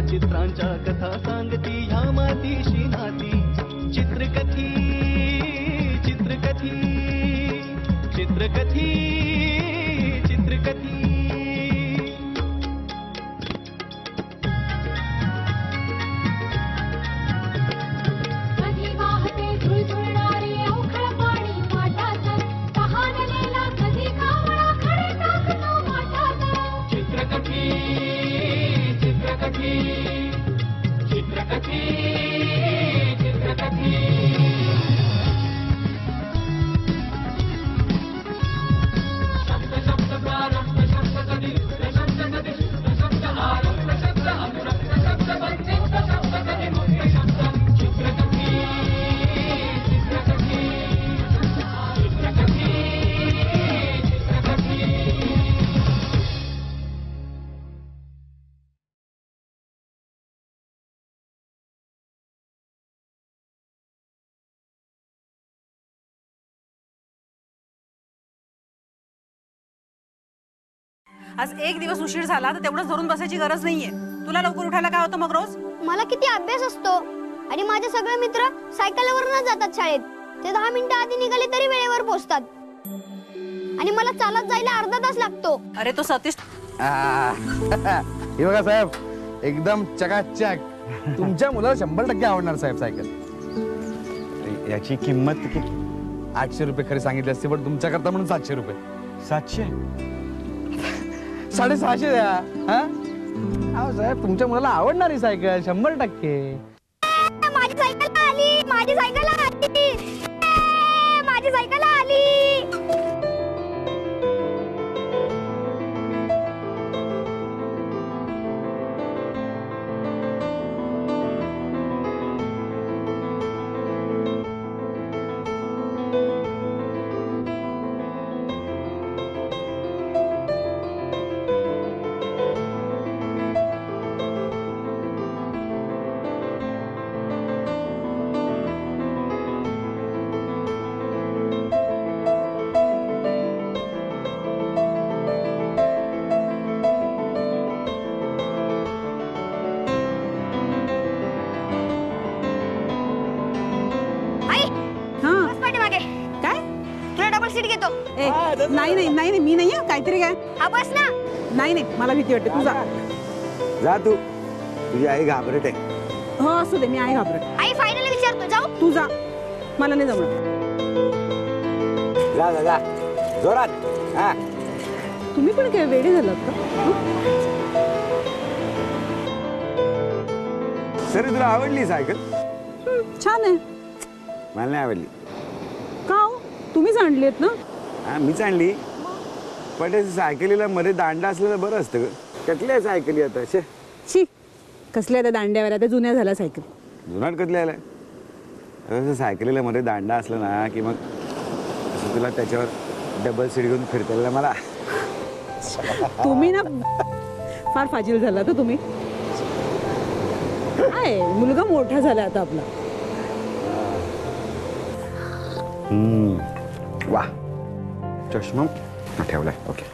चित्रांच्या कथा सांगती ह्या मातीशी नाती चित्रकथी चित्रकथी चित्रकथी चित्रकथी आज एक दिवस उशीर झाला तर तेवढंच धरून बसायची गरज नाहीये. तुला लवकर उठायला काय होतं मग रोज? मला किती अभ्यास असतो आणि माझे सगळे मित्र सायकलवरूनच जातात शाळेत. ते 10 मिनिटं आधी निघाले तरी वेळेवर पोहोचतात आणि मला चालत जायला अर्धा तास लागतो. अरे तो सतीश हे बघा साहेब, एकदम चकाचक. तुमच्या मुलाला 100% आवडणार साहेब सायकल. याची किंमत किती? 800 रुपये खरी सांगितली असते, पण तुमच्या करता म्हणून 700 रुपये. 700? 650 द्या. हा साहेब, तुमच्या मुलाला आवडणारी सायकल 100%. माझी सायकल आली, माझी सायकल आली, माझी सायकल आली. नाही मी नाही काहीतरी काय. हा बस ना. नाही मला भीती वाटते. तू जा. तुझी आई घाबरट आहे. हो असू दे, मी आई घाबरट. आई फायनली विचारतो, जाऊ. तू जा, मला नाही जमणार. जा जोरात. हा, तुम्ही पण काय वेडे झालात का? सरी तुला आवडली सायकल? छान आहे. मला नाही आवडली. का हो? तुम्हीच आणलीत ना? हा, मीच आणली, पण सायकलीला मध्ये दांडा असलेलं बरं असतं. कसल्या सायकली आता? शी, कसल्या त्या दांड्यावर आता जुन्या झाल्या सायकल. जुनाट कसल्या आल्या? सायकलीला मध्ये दांडा असला ना की मग असं तुला त्याच्यावर डबल सीट घेऊन फिरता मला. तुम्ही ना फार फाजील झाला तर तुम्ही. काय मुलगा मोठा झाला आता आपला. वा, चष्मा ठेवलाय. ओके.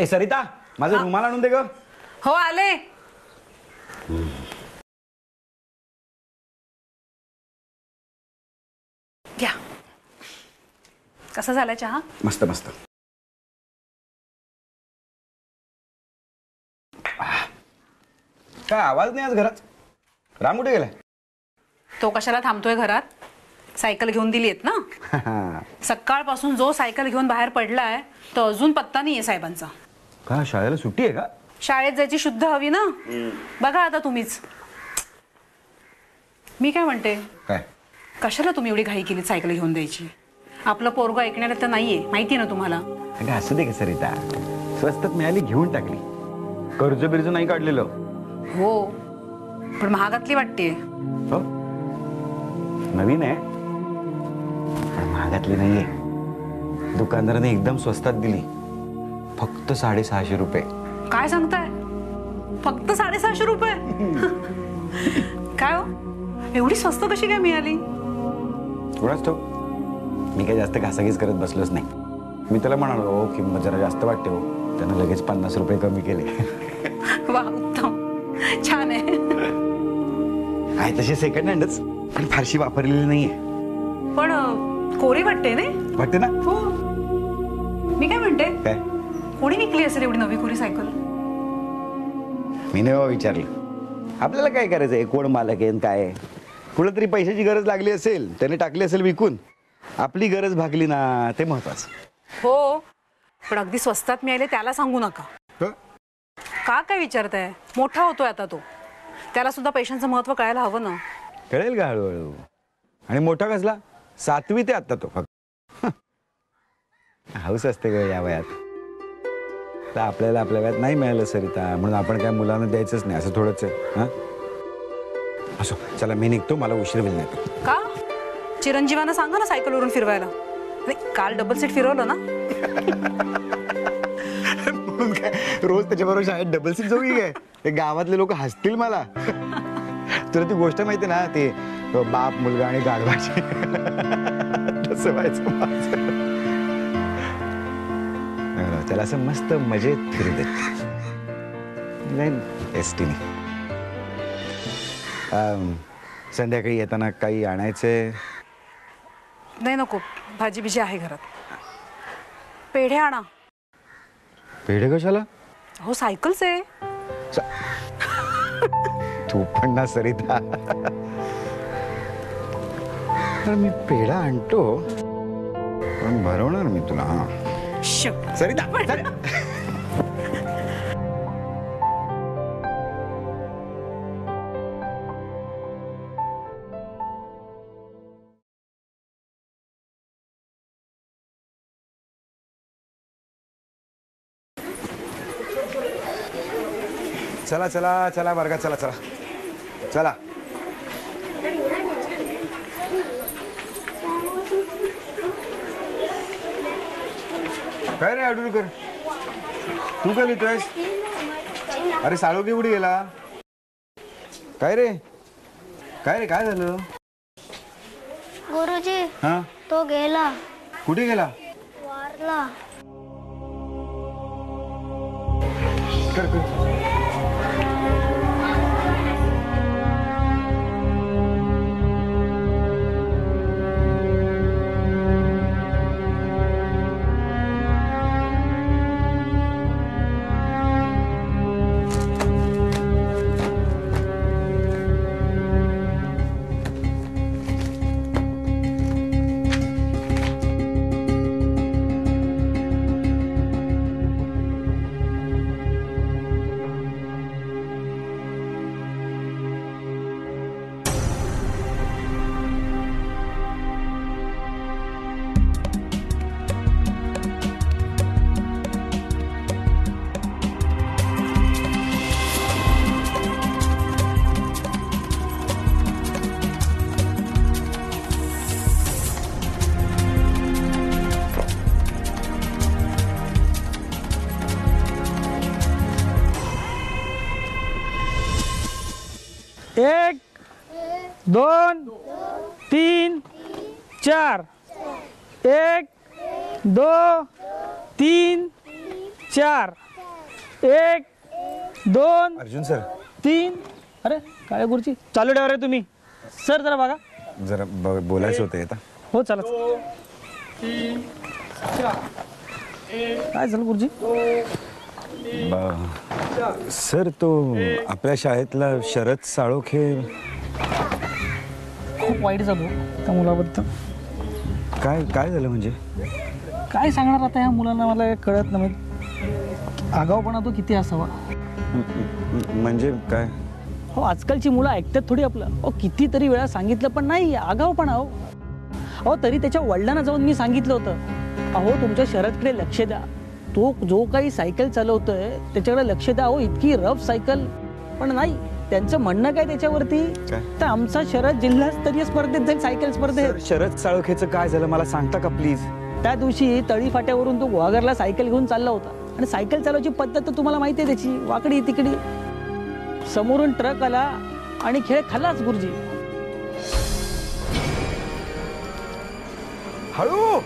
ए सरिता, माझं रुमाल आणून दे ग. हो आले. घ्या. कसा झाला चहा? मस्त मस्त. काय आवाज नाही आज घरात? राम कुठे गेलाय? तो कशाला थांबतोय घरात? सायकल घेऊन दिलीत ना. सकाळपासून जो सायकल घेऊन बाहेर पडलाय तो अजून पत्ता नाहीये साहेबांचा. का शाळेला सुट्टी आहे का? शाळेत जायची शुद्ध हवी ना. बघा आता तुम्हीच. मी काय म्हणते, काय कशाला तुम्ही एवढी घाई केली सायकल घेऊन द्यायची? आपलं पोरग ऐकण्याला तर नाहीये, माहिती ना तुम्हाला. अगं असू दे का सरिता, स्वस्तात मिळाली घेऊन टाकली. कर्ज बिर्ज नाही काढलेलं. हो, पण महागातली वाटते. हो नवीन आहे पण महागातली नाहीये. दुकानदाराने एकदम स्वस्तात दिली, फक्त 650 रुपये. काय सांगताय? फक्त 650 रुपये? काय हो, एवढी स्वस्त कशी काय मिळाली? थोडाच तो मी काही जास्त घासाघीस करत बसलोच नाही. मी त्याला म्हणालो हो किंमत जरा जास्त वाटते हो, त्यानं लगेच 50 रुपये कमी केले. वा, उत्तम, छान आहे तशी सेकंड हँडच, पण फारशी वापरलेली नाहीये. पण कोरी वाटते ना? वाटते ना? हो. मी काय म्हणते, काय कोणी विकली असेल एवढी नवी कोरी सायकल? मी नाही विचारलं. आपल्याला काय करायचंय, कोण मालक आहे काय आहे? कुठेतरी पैशाची गरज लागली असेल, त्याने टाकली असेल विकून, आपली गरज भागली ना, ते महत्वाचं. हो, पण अगदी स्वस्तात मिळाले त्याला सांगू नका. का काय विचारताय? मोठा होतोय आता तो, त्याला सुद्धा पैशांचं महत्व कळायला हवं ना. कळेल का हळूहळू? आणि मोठा कसला, 7वी ते आता तो फक्त. हाऊस असते ग या वयात. तर आपल्याला आपल्या वयात नाही मिळालं सरिता, म्हणून आपण काय मुलांना द्यायचंच नाही असं थोडंच आहे. हा असो, चला मी निघतो, मला उशीर होईल नाही. का? चिरंजीवांना सांगा ना सायकलवरून फिरवायला. काल डबल सीट फिरवलं ना. म्हणून काय रोज त्याच्याबरोबर शाळेत डबल सीट जाऊ काय? ते गावातले लोक हसतील मला. तुला ती गोष्ट माहिती ना, ते बाप मुलगा आणि गाढवाची तसं व्हायचं माझं. त्याला असं मस्त मजेत फिरू देत एसटीने. संध्याकाळी येताना काही आणायचंय? नाही नको, भाजी बिजी आहे घरात. पेढे आणा. पेढे कशाला? हो सायकलच आहे. तू पण ना सरिता. तर मी पेढा आणतो, पण भरवणार मी तुला. हा सरिता, चला चला चला वर्गात चला चला चला. काय रे आडूळकर, तू काय लिहितोयस? अरे साळू की उडी गेला काय रे? काय रे, काय झालं? गुरुजी, हा तो गेला. कुठे गेला? वारला. कर कर. एक, 2, 3, 4. 1, 2, 3, 4. 1, 2, अर्जुन सर, 3. अरे काय गुरुजी, चालू ठेवा रे तुम्ही. सर जरा बघा. जरा बोलायचं होतं आता. हो चला. 3, 4. काय झालं गुरुजी? सर तो आपल्या शाळेतला शरद साळोखे खूप वाईट झालो त्या मुलाबद्दल. काय काय झालं म्हणजे? काय सांगणार आता ह्या मुलांना, मला कळत नाही. आगाऊपणा तो किती असावा. म्हणजे काय? हो आजकालची मुलं ऐकतात थोडी आपलं. अहो कितीतरी वेळा सांगितलं पण नाही, आगाऊपणा. अहो तरी त्याच्या वडिलांना जाऊन मी सांगितलं होतं, अहो तुमच्या शरदकडे लक्ष द्या, तो जो काही सायकल चालवतोय त्याच्याकडे लक्ष द्या. अहो इतकी रफ सायकल. पण नाही, त्यांचं म्हणणं काय त्याच्यावरती काय? तर आमचा शरद जिल्हास्तरीय स्पर्धेत जाईल, सायकल स्पर्धेत. शरद साळोखेचं काय झालं मला सांगता का प्लीज? त्या दिवशी तळी फाट्यावरून तो गुहागरला सायकल घेऊन चालला होता आणि सायकल चालवायची पद्धत तर तुम्हाला माहिती आहे त्याची, वाकडी तिकडी. समोरून ट्रक आला आणि खेळ खाल्लाच गुरुजी. हळू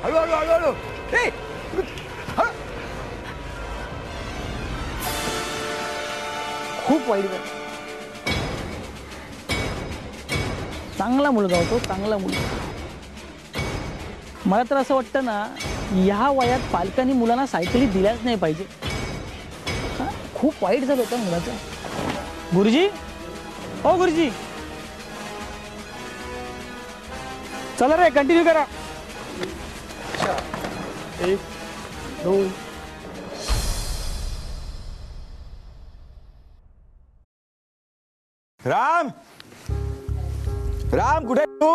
हळू हळू हळू हळू ए, हळू. खूप वाईट झालं. चांगला मुलगा होतो, चांगला मुलगा. मला तर असं वाटतं ना, ह्या वयात पालकांनी मुलांना सायकली दिल्याच नाही पाहिजे. हा, खूप वाईट झालं होतं मुलाचं. गुरुजी, हो गुरुजी, चला रे कंटिन्यू करा. 1 2 राम राम कुठे आहे तू?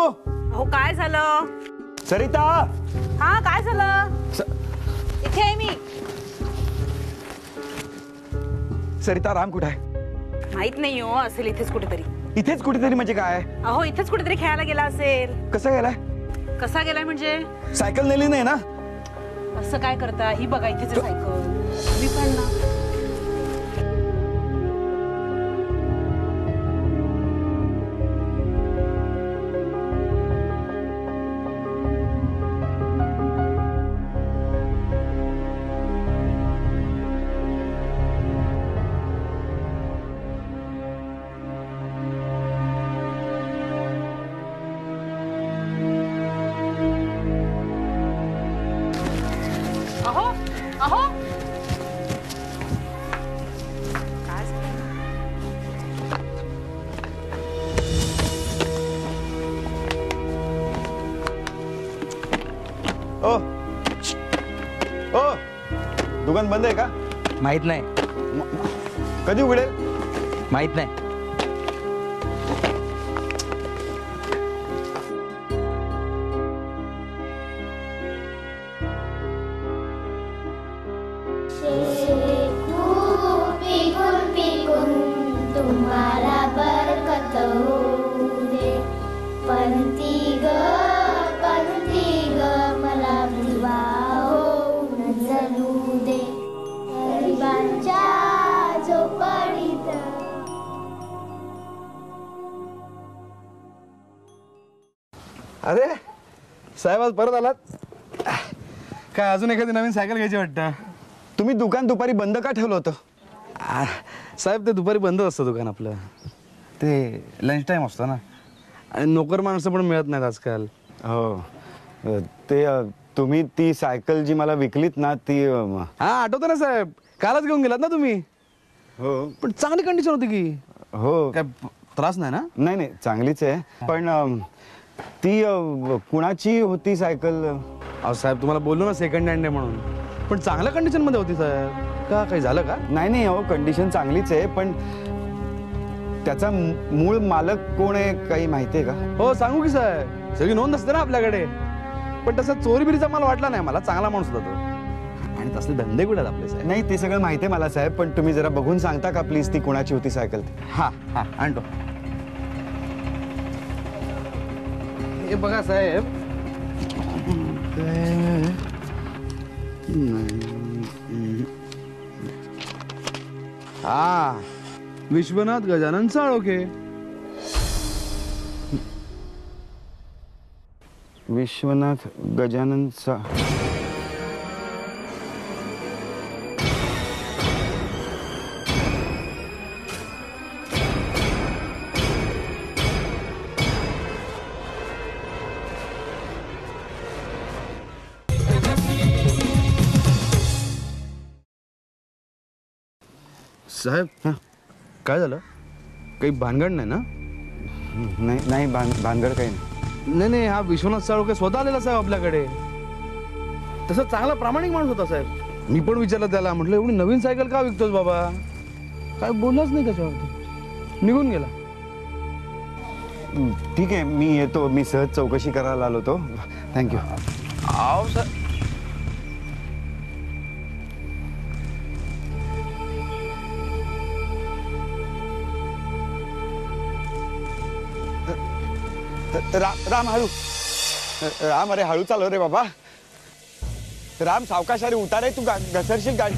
अहो काय झालं? सरिता हा काय झालं? इथे आहे मी. सरिता राम कुठे आहे? माहित नाही हो, असेल इथेच कुठेतरी. इथेच कुठेतरी म्हणजे काय? अहो इथेच कुठेतरी खेळायला गेला असेल. कसा गेलाय? कसा गेलाय म्हणजे? सायकल नेली नाही ना? असं काय करता? ही बघा इथेच आहे सायकल. मी पण ना. अहो अहो काय झालं? ओ ओ दुकान बंद आहे का? माहित नाही. कधी उघडेल? माहित नाही. तुम्हाला बरकत होऊ दे. पंथी ग मला दिवा होऊन जलू दे. गरिबांच्या झोपडीत. अरे साहेब आज परत आलात काय? अजून एखादी नवीन सायकल घ्यायची वाटतं. तुम्ही दुकान दुपारी बंद का ठेवलं होतं? साहेब ते दुपारी बंद असतं दुकान आपलं. ते लंच टाईम असतो ना, आणि नोकर माणसं पण मिळत नाहीत आजकाल. हो ते तुम्ही ती सायकल जी मला विकलीत ना ती हा आठवतं ना साहेब, कालच घेऊन गेलात ना तुम्ही. हो पण चांगली कंडिशन होती की. हो काय त्रास नाही ना? नाही नाही चांगलीच आहे. पण ती कुणाची होती सायकल? अहो साहेब तुम्हाला बोललो ना सेकंड हँड आहे म्हणून, पण चांगल्या कंडिशन मध्ये होती साहेब. का काही झालं का? नाही नाही हो कंडिशन चांगलीच आहे, पण त्याचा मूळ मालक कोण आहे काही माहिती आहे का? हो सांगू की साहेब, सगळी नोंद असते ना आपल्याकडे. पण तसा चोरीबिरीचा मला वाटला नाही, मला चांगला माणूस होता तो. आणि तसले धंदे कुठे आपले साहेब? नाही ते सगळं माहिती आहे मला साहेब, पण तुम्ही जरा बघून सांगता का प्लीज ती कुणाची होती सायकल ती? हा हा आणतो. हे बघा साहेब, हा विश्वनाथ गजानन साळोखे. विश्वनाथ गजानन साहेब काय झालं? काही भानगड नाही ना? नाही नाही भानगड काही नाही. नाही नाही, हा विश्वनाथ साळोखे स्वतः आलेला साहेब आपल्याकडे. तसं चांगला प्रामाणिक माणूस होता साहेब. मी पण विचारलं त्याला, म्हटलं एवढी नवीन सायकल का विकतोस बाबा? काय बोललाच नाही त्याच्यावरती, निघून गेला. ठीक आहे मी येतो, मी सहज चौकशी करायला आलो होतो. थँक्यू. अहो सर राम हळू. राम अरे हळू चालव रे बाबा. राम सावकाश अरे उतार आहे, तू घसरशील गाडी.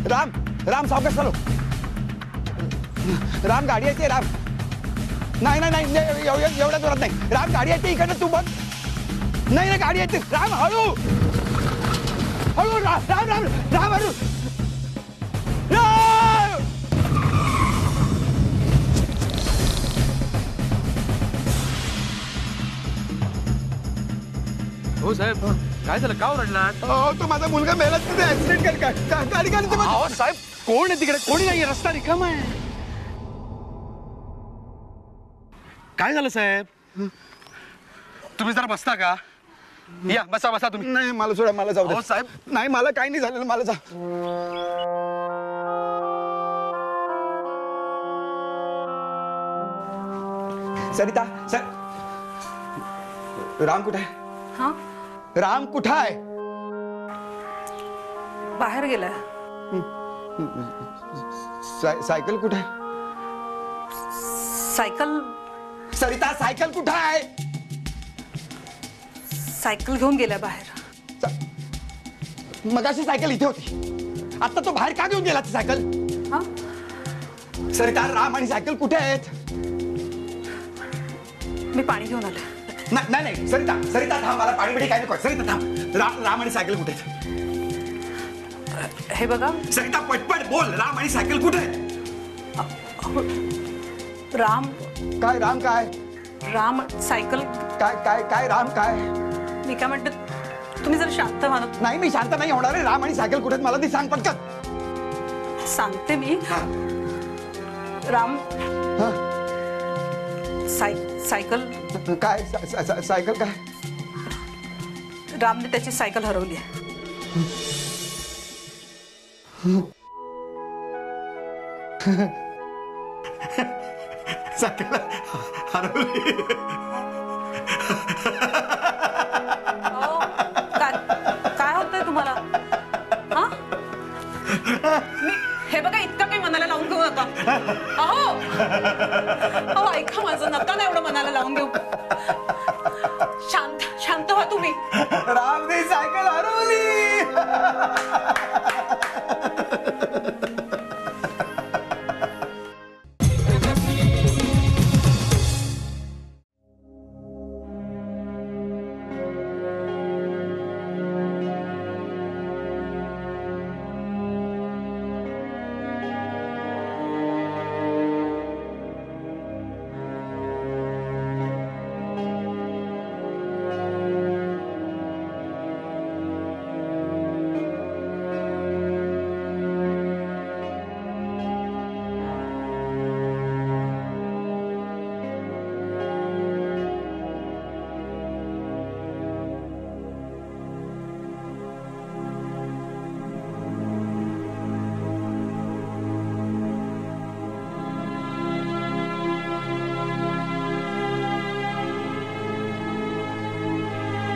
राम राम सावकाश चालव. राम गाडी येते. राम नाही नाही नाही एवढ्या जोरात नाही. राम गाडी येते इकडनं, तू बघ. नाही नाही गाडी येते. राम हळू हळू. राम राम राम राम हळू. हो साहेब काय झालं, का ओरडला? हो तो माझा मुलगा मेला, तिथे ऍक्सिडेंट गाडी गाडी. अहो साहेब कोण आहे तिकडे? कोणी नाही, रस्ता रिकामा आहे. काय झालं साहेब? तुम्ही जरा बसता का? या बसा बसा तुम्ही. नाही मला सोडा, मला जाऊ दे. साहेब नाही मला काही नाही झालेलं, मला जा. सरिता सर, राम कुठे आहे? हा राम कुठे आहे? बाहेर गेलाय. सायकल कुठे आहे? सायकल सरिता सायकल कुठे आहे? सायकल घेऊन गेलाय बाहेर. मगाशी सायकल इथे होती, आता तो बाहेर का घेऊन गेला ती सायकल? हा सरिता राम आणि सायकल कुठे आहेत? मी पाणी घेऊन आले. नाही नाही सरिता सरिता थांब, मला पाणी बिडी काय नको. सरिता थांब. राम आणि सायकल कुठे आहेत? हे बघा सरिता पटपट बोल, राम आणि सायकल कुठे आहेत? राम काय राम काय? राम सायकल काय काय काय राम काय? मी काय म्हणते, तुम्ही जर शांत व्हा ना. नाही मी शांत नाही होणार आहे. राम आणि सायकल कुठे आहेत मला ती सांग पटकन. सांगते मी. राम सायकल काय सायकल काय? रामने त्याची सायकल हरवली आहे. सायकल हरवली. काय होतंय तुम्हाला? हा मी हे बघा, इतकं काही मनाला लावून घेऊ नका. अहो ऐका माझं, नका ना एवढं मनाला लावून घेऊ. शांत शांत व्हा तुम्ही. रामने सायकल हरवली.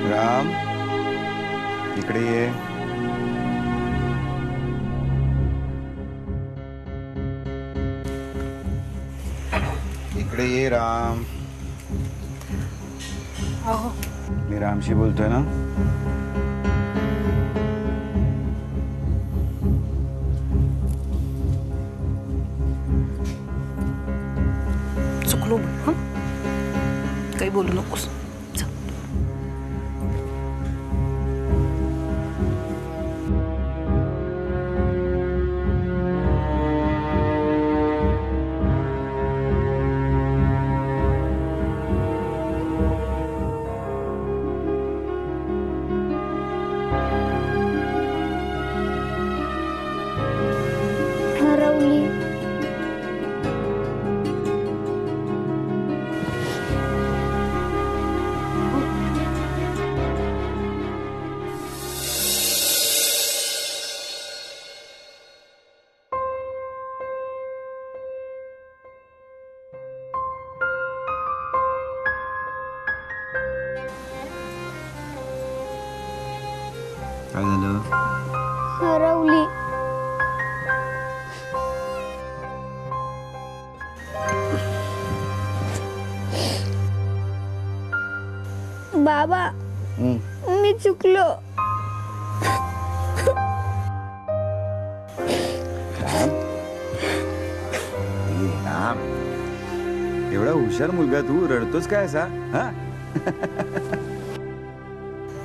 राम इकडे ये. इकडे ये राम. अहो मी रामशी बोलतोय ना. चुकलो हं? काही बोलू नकोस. हरवली. काय झालं? हरवली. बाबा मी चुकलो. राम, एवढा हुशार मुलगा तू, रडतोस काय असा? हा?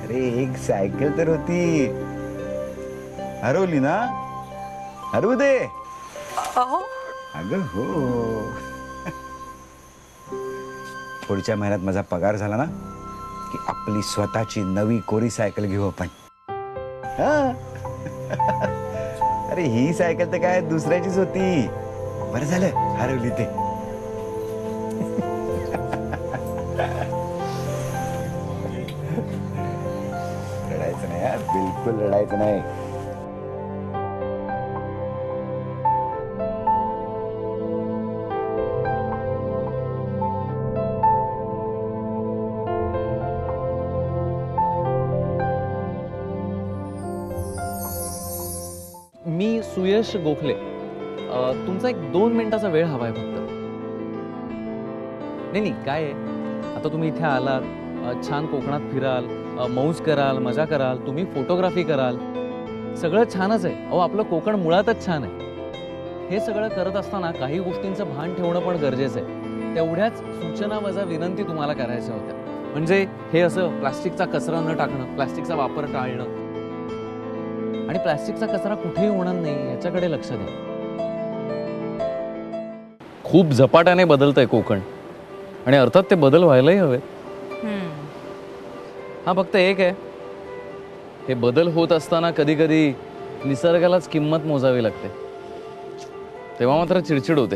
अरे एक सायकल तर होती, हरवली ना? हरवू दे. अहो अगं हो, पुढच्या महिन्यात माझा पगार झाला ना की आपली स्वतःची नवी कोरी सायकल घेऊ आपण. हा? अरे ही सायकल तर काय दुसऱ्याचीच होती, बरं झालं हरवली ते. रडायचं नाही यार, बिलकुल रडायचं नाही. मी सुयश गोखले. तुमचा एक 2 मिनिटाचा वेळ हवाय फक्त. नाही काय आहे, आता तुम्ही इथे आलात, छान कोकणात फिराल, मौज कराल, मजा कराल, तुम्ही फोटोग्राफी कराल, सगळं छानच आहे. अहो आपलं कोकण मुळातच छान आहे. हे सगळं करत असताना काही गोष्टींचं भान ठेवणं पण गरजेचं आहे. तेवढ्याच सूचना वजा विनंती तुम्हाला करायच्या होत्या. म्हणजे हे असं प्लास्टिकचा कचरा न टाकणं, प्लास्टिकचा वापर टाळणं आणि प्लास्टिकचा कचरा कुठेही होणार नाही याच्याकडे लक्ष द्या. खूप झपाट्याने बदलतंय कोकण आणि अर्थात ते बदल व्हायलाही हवेत. हा फक्त एक आहे, हे बदल होत असताना कधी कधी निसर्गालाच किंमत मोजावी लागते, तेव्हा मात्र चिडचिड होते.